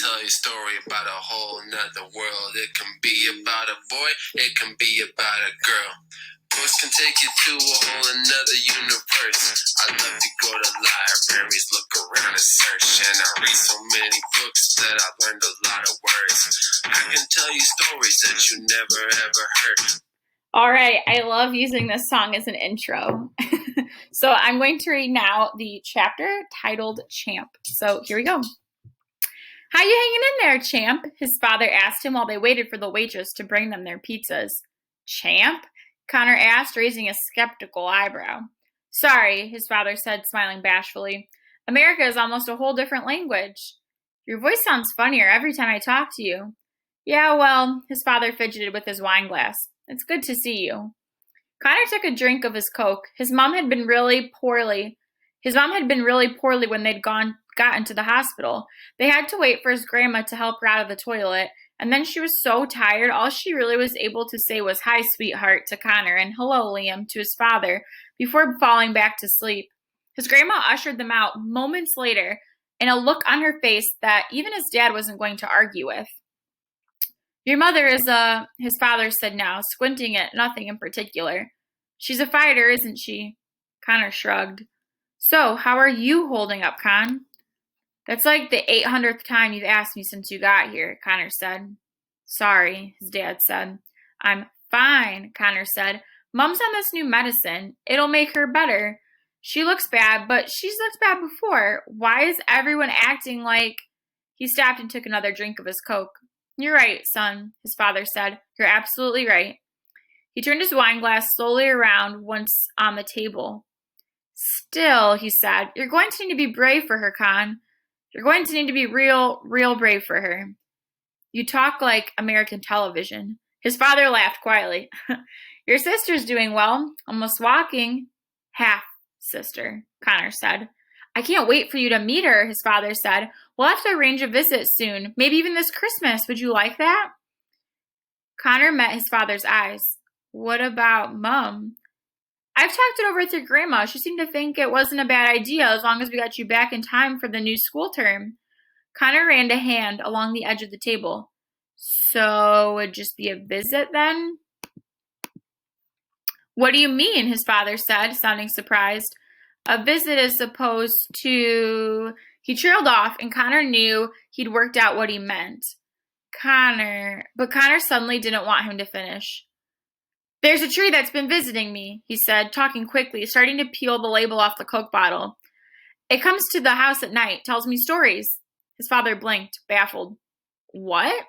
tell you a story about a whole nother world. It can be about a boy, it can be about a girl. Books can take you to a whole another universe. I love to go to libraries, look around and search. And I read so many books that I learned a lot of words. I can tell you stories that you never ever heard. All right, I love using this song as an intro. So I'm going to read now the chapter titled Champ. So here we go. How you hanging in there, Champ? His father asked him while they waited for the waitress to bring them their pizzas. Champ? Connor asked, raising a skeptical eyebrow. Sorry, his father said, smiling bashfully. America is almost a whole different language. Your voice sounds funnier every time I talk to you. Yeah, well, his father fidgeted with his wine glass. It's good to see you. Connor took a drink of his Coke. His mom had been really poorly when they'd gotten to the hospital. They had to wait for his grandma to help her out of the toilet, and then she was so tired, all she really was able to say was, "Hi, sweetheart," to Connor, and "Hello, Liam," to his father, before falling back to sleep. His grandma ushered them out moments later, and a look on her face that even his dad wasn't going to argue with. Your mother is his father said now, squinting at nothing in particular. She's a fighter, isn't she? Connor shrugged. So, how are you holding up, Con? That's like the 800th time you've asked me since you got here, Connor said. Sorry, his dad said. I'm fine, Connor said. Mom's on this new medicine. It'll make her better. She looks bad, but she's looked bad before. Why is everyone acting like... He stopped and took another drink of his Coke. You're right, son, his father said. You're absolutely right. He turned his wine glass slowly around once on the table. Still, he said, you're going to need to be brave for her, Con. You're going to need to be real brave for her. You talk like American television. His father laughed quietly. Your sister's doing well, almost walking. Half sister, Connor said. I can't wait for you to meet her, his father said. We'll have to arrange a visit soon, maybe even this Christmas. Would you like that? Connor met his father's eyes. What about Mom? I've talked it over with your grandma. She seemed to think it wasn't a bad idea as long as we got you back in time for the new school term. Connor ran a hand along the edge of the table. So it would just be a visit then? What do you mean? His father said, sounding surprised. A visit is supposed to... He trailed off, and Connor knew he'd worked out what he meant. But Connor suddenly didn't want him to finish. There's a tree that's been visiting me, he said, talking quickly, starting to peel the label off the Coke bottle. It comes to the house at night, tells me stories. His father blinked, baffled. What?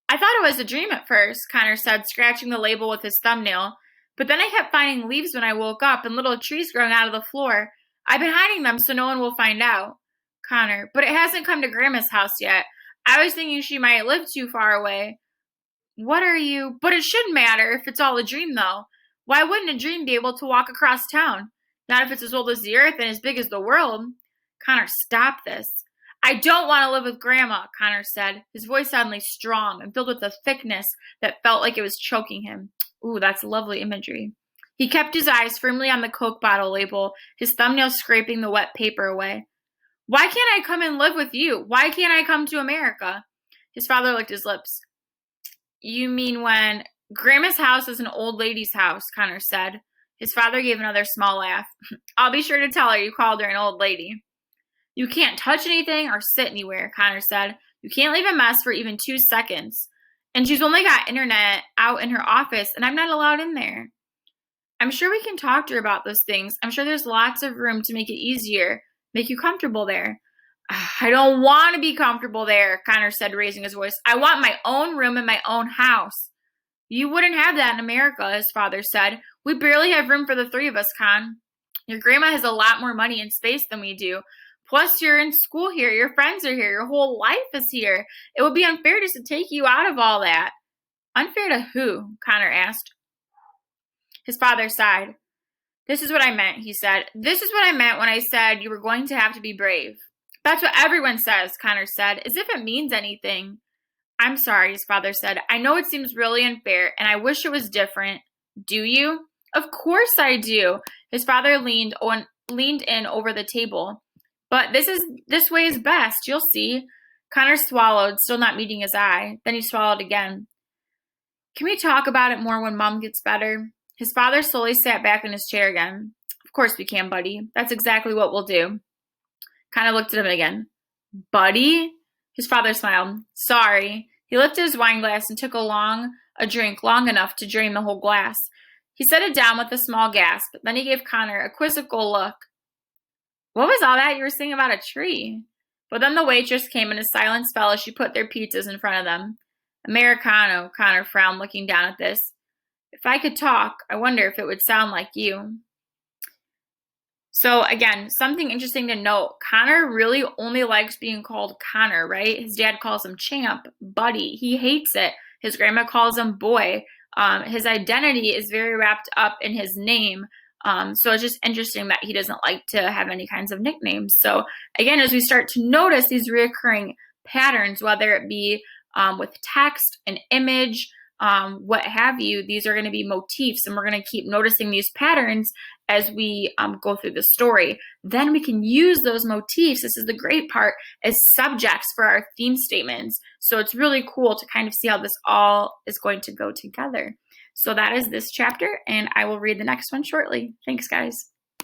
I thought it was a dream at first, Connor said, scratching the label with his thumbnail. But then I kept finding leaves when I woke up and little trees growing out of the floor. I've been hiding them so no one will find out. Connor, but it hasn't come to Grandma's house yet. I was thinking she might live too far away. What are you? But it shouldn't matter if it's all a dream, though. Why wouldn't a dream be able to walk across town? Not if it's as old as the earth and as big as the world. Connor, stop this. I don't want to live with Grandma, Connor said, his voice suddenly strong and filled with a thickness that felt like it was choking him. Ooh, that's lovely imagery. He kept his eyes firmly on the Coke bottle label, his thumbnail scraping the wet paper away. Why can't I come and live with you? Why can't I come to America? His father licked his lips. You mean when... Grandma's house is an old lady's house, Connor said. His father gave another small laugh. I'll be sure to tell her you called her an old lady. You can't touch anything or sit anywhere, Connor said. You can't leave a mess for even 2 seconds. And she's only got internet out in her office, and I'm not allowed in there. I'm sure we can talk to her about those things. I'm sure there's lots of room to make it easier, make you comfortable there. I don't want to be comfortable there, Connor said, raising his voice. I want my own room in my own house. You wouldn't have that in America, his father said. We barely have room for the 3 of us, Con. Your grandma has a lot more money and space than we do. Plus, you're in school here. Your friends are here. Your whole life is here. It would be unfair just to take you out of all that. Unfair to who? Connor asked. His father sighed. This is what I meant, he said. This is what I meant when I said you were going to have to be brave. That's what everyone says, Connor said, as if it means anything. I'm sorry, his father said. I know it seems really unfair, and I wish it was different. Do you? Of course I do. His father leaned in over the table. But this way is best, you'll see. Connor swallowed, still not meeting his eye. Then he swallowed again. Can we talk about it more when Mom gets better? His father slowly sat back in his chair again. Of course we can, buddy. That's exactly what we'll do. Connor looked at him again. Buddy? His father smiled. Sorry. He lifted his wine glass and took a drink long enough to drain the whole glass. He set it down with a small gasp. Then he gave Connor a quizzical look. What was all that you were saying about a tree? But then the waitress came and a silence fell as she put their pizzas in front of them. Americano, Connor frowned, looking down at this. If I could talk, I wonder if it would sound like you. So again, something interesting to note, Connor really only likes being called Connor, right? His dad calls him champ, buddy. He hates it. His grandma calls him boy. His identity is very wrapped up in his name. So it's just interesting that he doesn't like to have any kinds of nicknames. So again, as we start to notice these reoccurring patterns, whether it be with text, an image, what have you, these are going to be motifs, and we're going to keep noticing these patterns as we go through the story. Then we can use those motifs, this is the great part, as subjects for our theme statements. So it's really cool to kind of see how this all is going to go together. So that is this chapter, and I will read the next one shortly. Thanks, guys.